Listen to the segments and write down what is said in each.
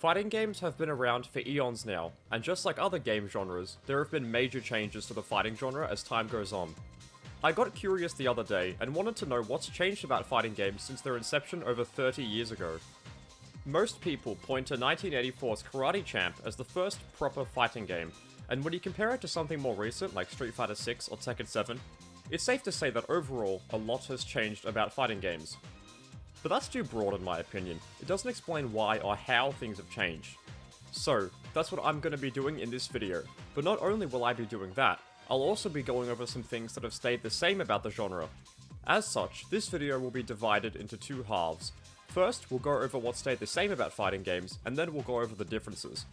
Fighting games have been around for eons now, and just like other game genres, there have been major changes to the fighting genre as time goes on. I got curious the other day and wanted to know what's changed about fighting games since their inception over 30 years ago. Most people point to 1984's Karate Champ as the first proper fighting game, and when you compare it to something more recent like Street Fighter 6 or Tekken 7, it's safe to say that overall, a lot has changed about fighting games. But that's too broad in my opinion. It doesn't explain why or how things have changed. So, that's what I'm going to be doing in this video. But not only will I be doing that, I'll also be going over some things that have stayed the same about the genre. As such, this video will be divided into two halves. First, we'll go over what stayed the same about fighting games, and then we'll go over the differences.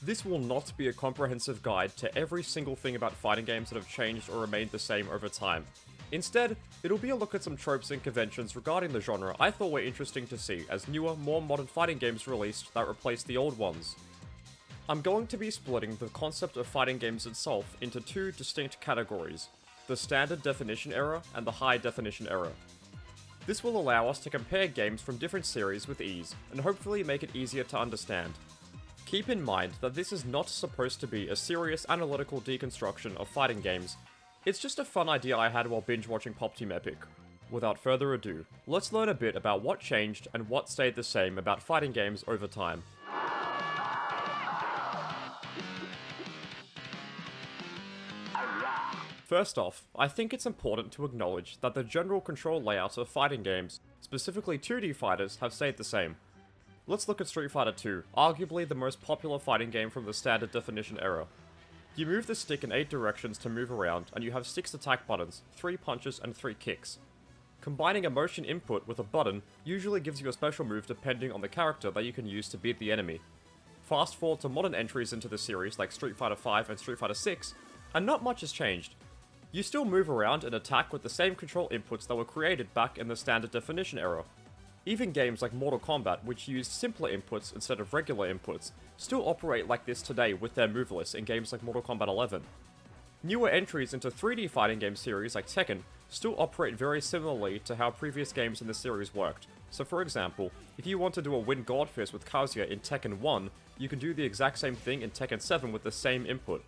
This will not be a comprehensive guide to every single thing about fighting games that have changed or remained the same over time. Instead, it'll be a look at some tropes and conventions regarding the genre I thought were interesting to see as newer, more modern fighting games released that replaced the old ones. I'm going to be splitting the concept of fighting games itself into two distinct categories, the standard definition era and the high definition era. This will allow us to compare games from different series with ease, and hopefully make it easier to understand. Keep in mind that this is not supposed to be a serious analytical deconstruction of fighting games. It's just a fun idea I had while binge watching Pop Team Epic. Without further ado, let's learn a bit about what changed and what stayed the same about fighting games over time. First off, I think it's important to acknowledge that the general control layout of fighting games, specifically 2D fighters, have stayed the same. Let's look at Street Fighter 2, arguably the most popular fighting game from the standard definition era. You move the stick in 8 directions to move around, and you have 6 attack buttons, 3 punches, and 3 kicks. Combining a motion input with a button usually gives you a special move depending on the character that you can use to beat the enemy. Fast forward to modern entries into the series like Street Fighter 5 and Street Fighter 6, and not much has changed. You still move around and attack with the same control inputs that were created back in the standard definition era. Even games like Mortal Kombat, which used simpler inputs instead of regular inputs, still operate like this today with their move lists in games like Mortal Kombat 11. Newer entries into 3D fighting game series like Tekken still operate very similarly to how previous games in the series worked. So for example, if you want to do a Wind God Fist with Kazuya in Tekken 1, you can do the exact same thing in Tekken 7 with the same input.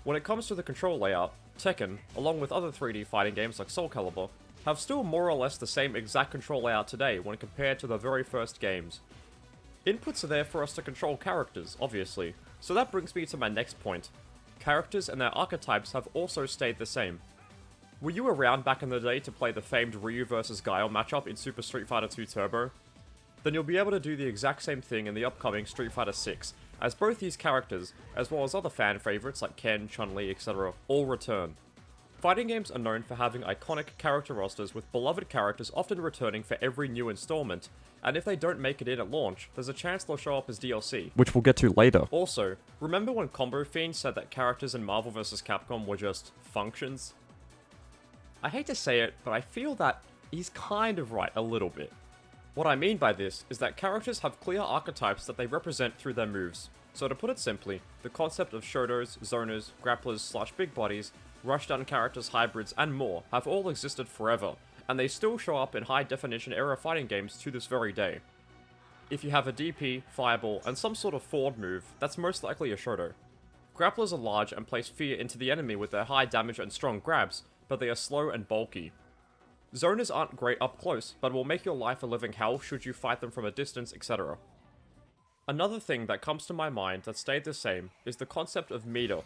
When it comes to the control layout, Tekken, along with other 3D fighting games like Soul Calibur, have still more or less the same exact control layout today when compared to the very first games. Inputs are there for us to control characters, obviously, so that brings me to my next point. Characters and their archetypes have also stayed the same. Were you around back in the day to play the famed Ryu vs Guile matchup in Super Street Fighter 2 Turbo? Then you'll be able to do the exact same thing in the upcoming Street Fighter 6, as both these characters, as well as other fan favorites like Ken, Chun-Li, etc., all return. Fighting games are known for having iconic character rosters with beloved characters often returning for every new installment, and if they don't make it in at launch, there's a chance they'll show up as DLC, which we'll get to later. Also, remember when Combo Fiend said that characters in Marvel vs. Capcom were just functions? I hate to say it, but I feel that he's kind of right a little bit. What I mean by this is that characters have clear archetypes that they represent through their moves. So to put it simply, the concept of shotos, zoners, grapplers / big bodies, rushdown characters, hybrids, and more have all existed forever, and they still show up in high-definition era fighting games to this very day. If you have a DP, fireball, and some sort of forward move, that's most likely a shoto. Grapplers are large and place fear into the enemy with their high damage and strong grabs, but they are slow and bulky. Zoners aren't great up close, but will make your life a living hell should you fight them from a distance, etc. Another thing that comes to my mind that stayed the same is the concept of meter.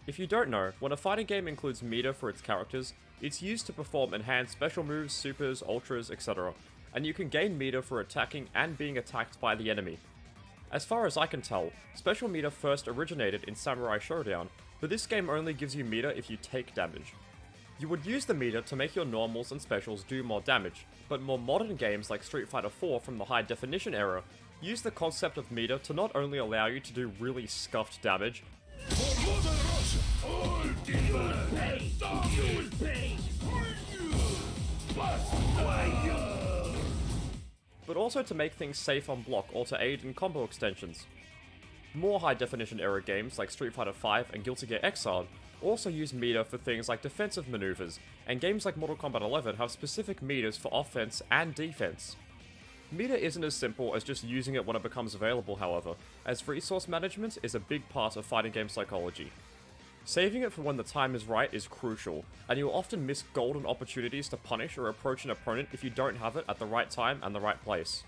If you don't know, when a fighting game includes meter for its characters, it's used to perform enhanced special moves, supers, ultras, etc., and you can gain meter for attacking and being attacked by the enemy. As far as I can tell, special meter first originated in Samurai Showdown, but this game only gives you meter if you take damage. You would use the meter to make your normals and specials do more damage, but more modern games like Street Fighter 4 from the high definition era use the concept of meter to not only allow you to do really scuffed damage, but also to make things safe on block or to aid in combo extensions. More high-definition era games like Street Fighter 5 and Guilty Gear Xrd also use meter for things like defensive maneuvers, and games like Mortal Kombat 11 have specific meters for offense and defense. Meter isn't as simple as just using it when it becomes available, however, as resource management is a big part of fighting game psychology. Saving it for when the time is right is crucial, and you'll often miss golden opportunities to punish or approach an opponent if you don't have it at the right time and the right place.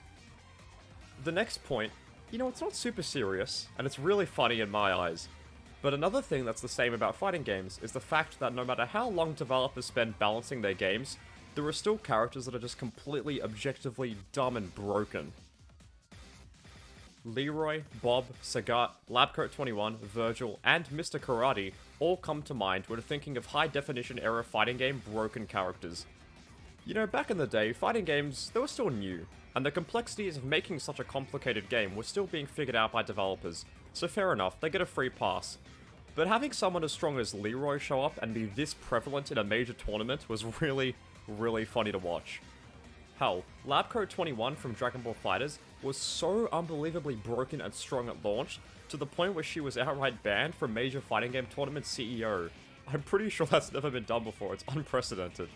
The next point, it's not super serious, and it's really funny in my eyes. But another thing that's the same about fighting games is the fact that no matter how long developers spend balancing their games, there are still characters that are just completely objectively dumb and broken. Leroy, Bob, Sagat, Labcoat21, Virgil, and Mr. Karate all come to mind when thinking of high-definition era fighting game broken characters. Back in the day, fighting games, they were still new, and the complexities of making such a complicated game were still being figured out by developers, so fair enough, they get a free pass. But having someone as strong as Leroy show up and be this prevalent in a major tournament was really funny to watch. Hell, Labcoat21 from Dragon Ball FighterZ was so unbelievably broken and strong at launch, to the point where she was outright banned from major fighting game tournament CEO. I'm pretty sure that's never been done before, it's unprecedented.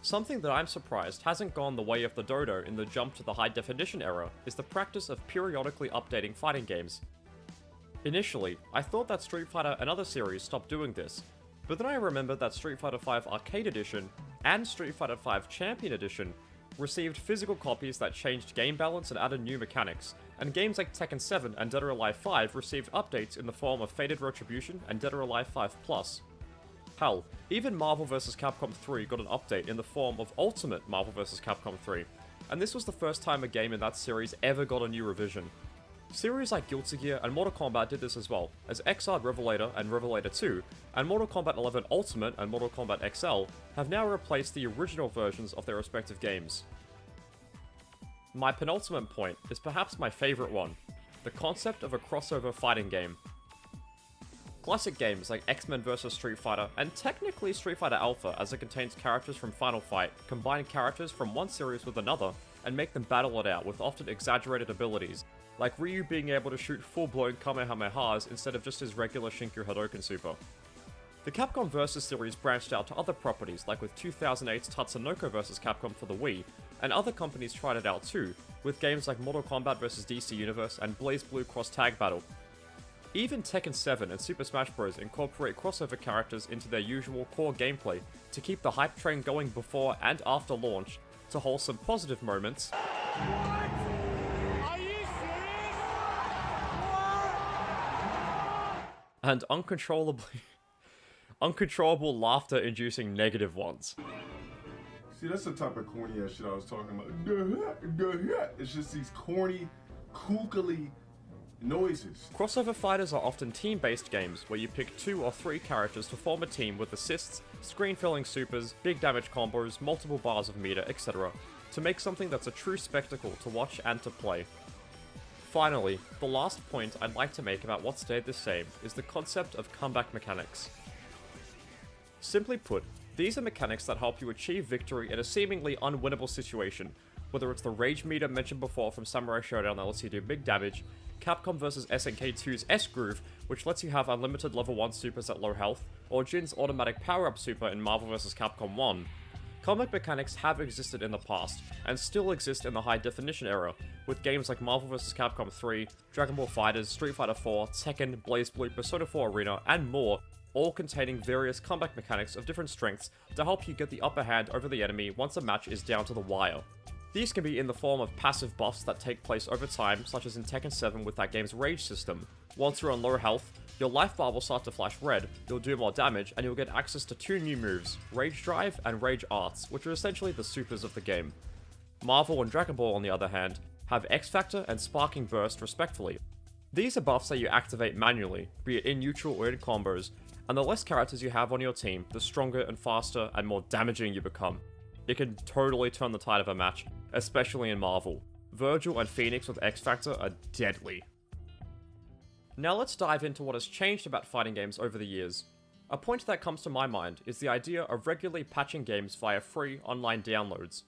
Something that I'm surprised hasn't gone the way of the dodo in the jump to the high definition era is the practice of periodically updating fighting games. Initially, I thought that Street Fighter and other series stopped doing this, but then I remembered that Street Fighter V Arcade Edition and Street Fighter V Champion Edition received physical copies that changed game balance and added new mechanics, and games like Tekken 7 and Dead or Alive 5 received updates in the form of Fated Retribution and Dead or Alive 5+. Hell, even Marvel vs. Capcom 3 got an update in the form of Ultimate Marvel vs. Capcom 3, and this was the first time a game in that series ever got a new revision. Series like Guilty Gear and Mortal Kombat did this as well, as Xrd Revelator and Revelator 2, and Mortal Kombat 11 Ultimate and Mortal Kombat XL have now replaced the original versions of their respective games. My penultimate point is perhaps my favourite one, the concept of a crossover fighting game. Classic games like X-Men vs Street Fighter, and technically Street Fighter Alpha as it contains characters from Final Fight, combine characters from one series with another, and make them battle it out with often exaggerated abilities, like Ryu being able to shoot full-blown Kamehamehas instead of just his regular Shinku Hadouken super. The Capcom vs series branched out to other properties, like with 2008's Tatsunoko vs Capcom for the Wii, and other companies tried it out too, with games like Mortal Kombat vs DC Universe and BlazBlue Cross Tag Battle. Even Tekken 7 and Super Smash Bros. Incorporate crossover characters into their usual core gameplay to keep the hype train going before and after launch, to wholesome positive moments. What? Are you serious? What? And uncontrollable laughter-inducing negative ones. See, that's the type of corny ass shit I was talking about. It's just these corny, kookily noises. Crossover fighters are often team-based games where you pick 2 or 3 characters to form a team with assists, screen-filling supers, big damage combos, multiple bars of meter, etc., to make something that's a true spectacle to watch and to play. Finally, the last point I'd like to make about what stayed the same is the concept of comeback mechanics. Simply put, these are mechanics that help you achieve victory in a seemingly unwinnable situation, whether it's the rage meter mentioned before from Samurai Showdown that lets you do big damage, Capcom vs SNK2's S-Groove, which lets you have unlimited level 1 supers at low health, or Jin's automatic power-up super in Marvel vs Capcom 1. Comeback mechanics have existed in the past, and still exist in the high-definition era, with games like Marvel vs Capcom 3, Dragon Ball FighterZ, Street Fighter 4, Tekken, BlazBlue, Persona 4 Arena, and more, all containing various comeback mechanics of different strengths to help you get the upper hand over the enemy once a match is down to the wire. These can be in the form of passive buffs that take place over time, such as in Tekken 7 with that game's rage system. Once you're on low health, your life bar will start to flash red, you'll do more damage, and you'll get access to 2 new moves, Rage Drive and Rage Arts, which are essentially the supers of the game. Marvel and Dragon Ball, on the other hand, have X Factor and Sparking Burst respectively. These are buffs that you activate manually, be it in neutral or in combos, and the less characters you have on your team, the stronger and faster and more damaging you become. It can totally turn the tide of a match, especially in Marvel. Virgil and Phoenix with X Factor are deadly. Now let's dive into what has changed about fighting games over the years. A point that comes to my mind is the idea of regularly patching games via free online downloads.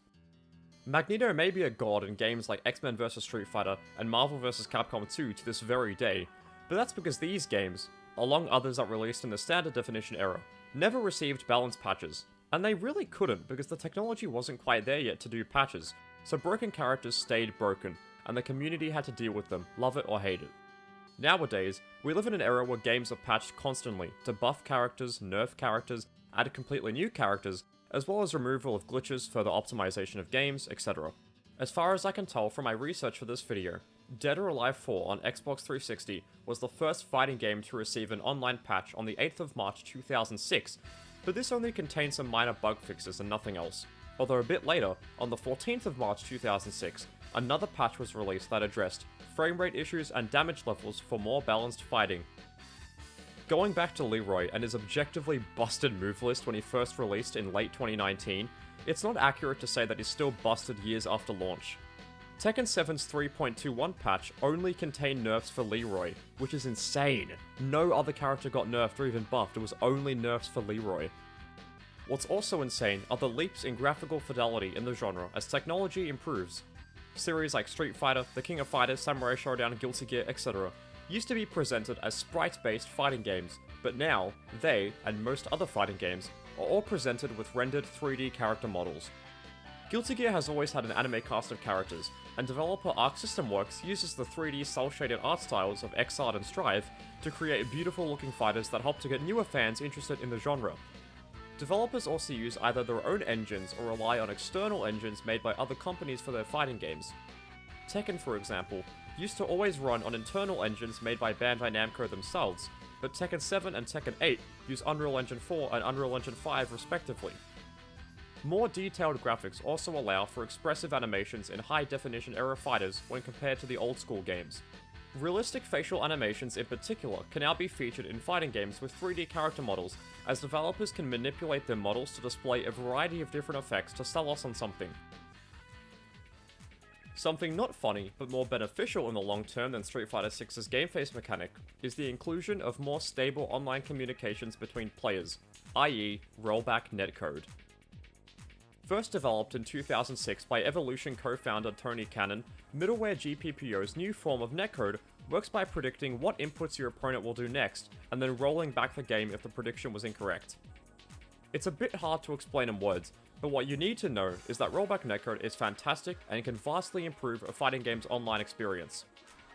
Magneto may be a god in games like X-Men vs Street Fighter and Marvel vs Capcom 2 to this very day, but that's because these games, along others that released in the standard definition era, never received balance patches. And they really couldn't because the technology wasn't quite there yet to do patches, so broken characters stayed broken, and the community had to deal with them, love it or hate it. Nowadays, we live in an era where games are patched constantly to buff characters, nerf characters, add completely new characters, as well as removal of glitches, further optimization of games, etc. As far as I can tell from my research for this video, Dead or Alive 4 on Xbox 360 was the first fighting game to receive an online patch on the 8th of March 2006, but this only contained some minor bug fixes and nothing else. Although a bit later, on the 14th of March 2006, another patch was released that addressed frame rate issues and damage levels for more balanced fighting. Going back to Leroy and his objectively busted move list when he first released in late 2019, it's not accurate to say that he's still busted years after launch. Tekken 7's 3.21 patch only contained nerfs for Leroy, which is insane. No other character got nerfed or even buffed, it was only nerfs for Leroy. What's also insane are the leaps in graphical fidelity in the genre as technology improves. Series like Street Fighter, The King of Fighters, Samurai Showdown, Guilty Gear, etc. used to be presented as sprite-based fighting games, but now, they, and most other fighting games, are all presented with rendered 3D character models. Guilty Gear has always had an anime cast of characters, and developer Arc System Works uses the 3D cel-shaded art styles of Xrd and Strive to create beautiful-looking fighters that help to get newer fans interested in the genre. Developers also use either their own engines or rely on external engines made by other companies for their fighting games. Tekken, for example, used to always run on internal engines made by Bandai Namco themselves, but Tekken 7 and Tekken 8 use Unreal Engine 4 and Unreal Engine 5 respectively. More detailed graphics also allow for expressive animations in high-definition era fighters when compared to the old-school games. Realistic facial animations in particular can now be featured in fighting games with 3D character models, as developers can manipulate their models to display a variety of different effects to sell us on something. Something not funny, but more beneficial in the long term than Street Fighter 6's game face mechanic, is the inclusion of more stable online communications between players, i.e. rollback netcode. First developed in 2006 by Evolution co-founder Tony Cannon, middleware GPPO's new form of netcode works by predicting what inputs your opponent will do next, and then rolling back the game if the prediction was incorrect. It's a bit hard to explain in words, but what you need to know is that rollback netcode is fantastic and can vastly improve a fighting game's online experience.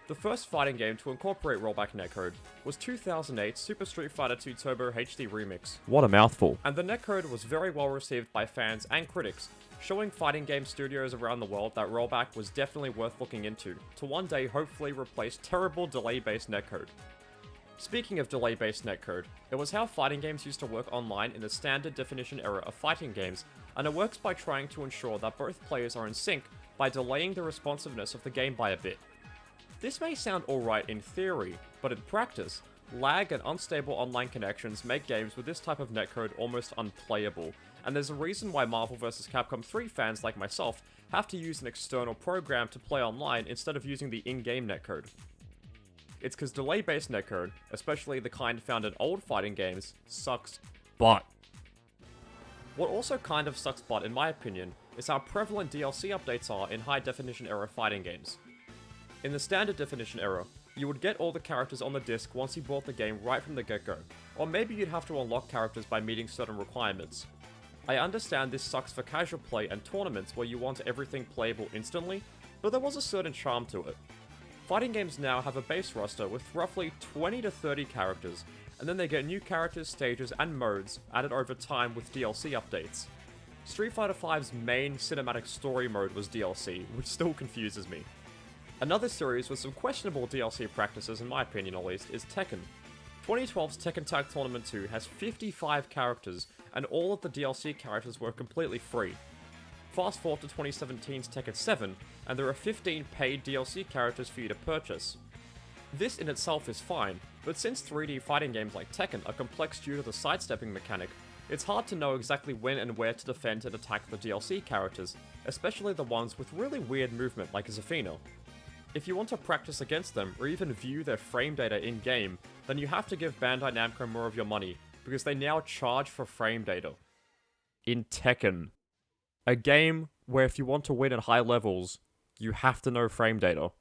The first fighting game to incorporate rollback netcode was 2008's Super Street Fighter II Turbo HD Remix. What a mouthful. And the netcode was very well received by fans and critics, showing fighting game studios around the world that rollback was definitely worth looking into, to one day hopefully replace terrible delay-based netcode. Speaking of delay-based netcode, it was how fighting games used to work online in the standard definition era of fighting games, and it works by trying to ensure that both players are in sync by delaying the responsiveness of the game by a bit. This may sound alright in theory, but in practice, lag and unstable online connections make games with this type of netcode almost unplayable, and there's a reason why Marvel vs. Capcom 3 fans like myself have to use an external program to play online instead of using the in-game netcode. It's because delay-based netcode, especially the kind found in old fighting games, sucks butt. What also kind of sucks butt in my opinion is how prevalent DLC updates are in high-definition era fighting games. In the standard definition era, you would get all the characters on the disc once you bought the game right from the get-go, or maybe you'd have to unlock characters by meeting certain requirements. I understand this sucks for casual play and tournaments where you want everything playable instantly, but there was a certain charm to it. Fighting games now have a base roster with roughly 20 to 30 characters, and then they get new characters, stages, and modes added over time with DLC updates. Street Fighter V's main cinematic story mode was DLC, which still confuses me. Another series with some questionable DLC practices, in my opinion at least, is Tekken. 2012's Tekken Tag Tournament 2 has 55 characters, and all of the DLC characters were completely free. Fast forward to 2017's Tekken 7, and there are 15 paid DLC characters for you to purchase. This in itself is fine, but since 3D fighting games like Tekken are complex due to the sidestepping mechanic, it's hard to know exactly when and where to defend and attack the DLC characters, especially the ones with really weird movement like Zafina. If you want to practice against them, or even view their frame data in-game, then you have to give Bandai Namco more of your money, because they now charge for frame data. In Tekken. A game where if you want to win at high levels, you have to know frame data.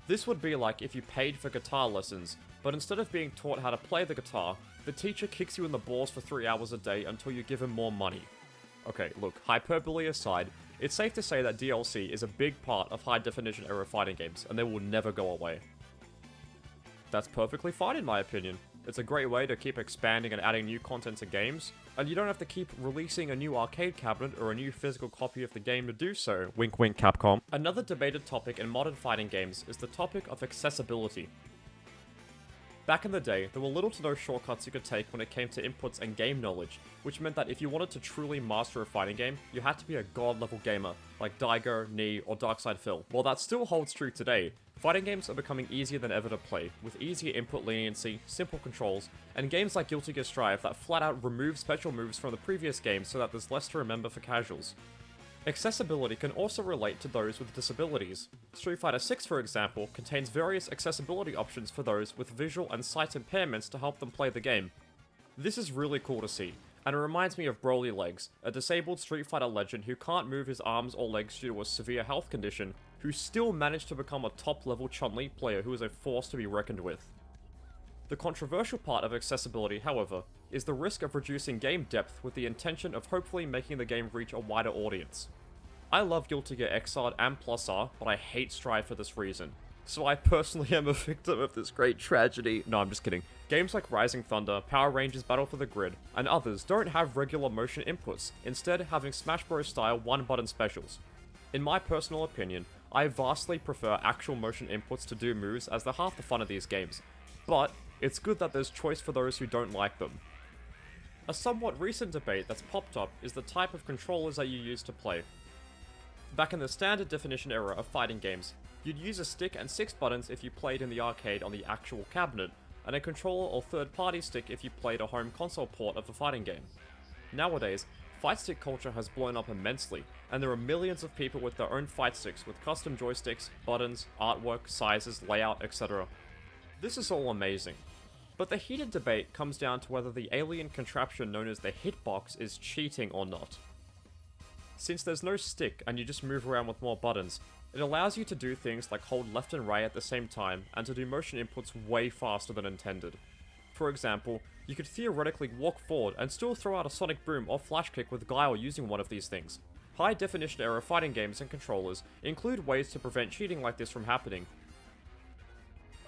This would be like if you paid for guitar lessons, but instead of being taught how to play the guitar, the teacher kicks you in the balls for 3 hours a day until you give him more money. Okay, look, hyperbole aside, it's safe to say that DLC is a big part of high-definition era fighting games, and they will never go away. That's perfectly fine in my opinion. It's a great way to keep expanding and adding new content to games, and you don't have to keep releasing a new arcade cabinet or a new physical copy of the game to do so. Wink wink Capcom. Another debated topic in modern fighting games is the topic of accessibility. Back in the day, there were little to no shortcuts you could take when it came to inputs and game knowledge, which meant that if you wanted to truly master a fighting game, you had to be a god-level gamer, like Daigo, Knee, or Darkside Phil. While that still holds true today, fighting games are becoming easier than ever to play, with easier input leniency, simple controls, and games like Guilty Gear Strive that flat out remove special moves from the previous game so that there's less to remember for casuals. Accessibility can also relate to those with disabilities. Street Fighter 6, for example, contains various accessibility options for those with visual and sight impairments to help them play the game. This is really cool to see, and it reminds me of Broly Legs, a disabled Street Fighter legend who can't move his arms or legs due to a severe health condition, who still managed to become a top-level Chun-Li player who is a force to be reckoned with. The controversial part of accessibility, however, is the risk of reducing game depth with the intention of hopefully making the game reach a wider audience. I love Guilty Gear Xrd and Plus R, but I hate Strive for this reason. So I personally am a victim of this great tragedy. No, I'm just kidding. Games like Rising Thunder, Power Rangers Battle for the Grid, and others don't have regular motion inputs, instead having Smash Bros. Style one-button specials. In my personal opinion, I vastly prefer actual motion inputs to do moves as they're half the fun of these games, but it's good that there's choice for those who don't like them. A somewhat recent debate that's popped up is the type of controllers that you use to play. Back in the standard definition era of fighting games, you'd use a stick and 6 buttons if you played in the arcade on the actual cabinet, and a controller or third-party stick if you played a home console port of the fighting game. Nowadays, fight stick culture has blown up immensely, and there are millions of people with their own fight sticks with custom joysticks, buttons, artwork, sizes, layout, etc. This is all amazing. But the heated debate comes down to whether the alien contraption known as the hitbox is cheating or not. Since there's no stick and you just move around with more buttons, it allows you to do things like hold left and right at the same time and to do motion inputs way faster than intended. For example, you could theoretically walk forward and still throw out a sonic boom or flash kick with guile using one of these things. High definition era fighting games and controllers include ways to prevent cheating like this from happening.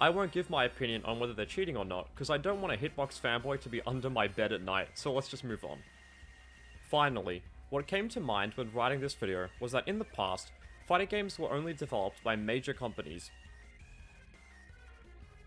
I won't give my opinion on whether they're cheating or not, because I don't want a hitbox fanboy to be under my bed at night, so let's just move on. Finally, what came to mind when writing this video was that in the past, fighting games were only developed by major companies.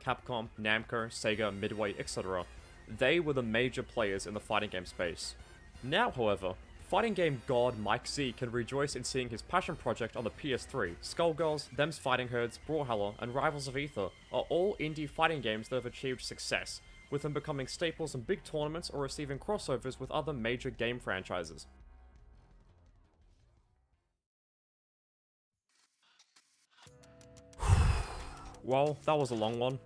Capcom, Namco, Sega, Midway, etc. They were the major players in the fighting game space. Now, however, fighting game god Mike Z can rejoice in seeing his passion project on the PS3. Skullgirls, Them's Fighting Herds, Brawlhalla, and Rivals of Aether are all indie fighting games that have achieved success, with them becoming staples in big tournaments or receiving crossovers with other major game franchises. Well, that was a long one.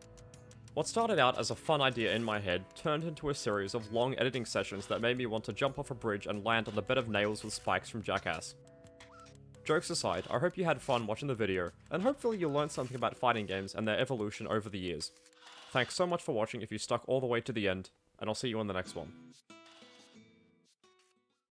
What started out as a fun idea in my head turned into a series of long editing sessions that made me want to jump off a bridge and land on the bed of nails with spikes from Jackass. Jokes aside, I hope you had fun watching the video, and hopefully you learned something about fighting games and their evolution over the years. Thanks so much for watching if you stuck all the way to the end, and I'll see you in the next one.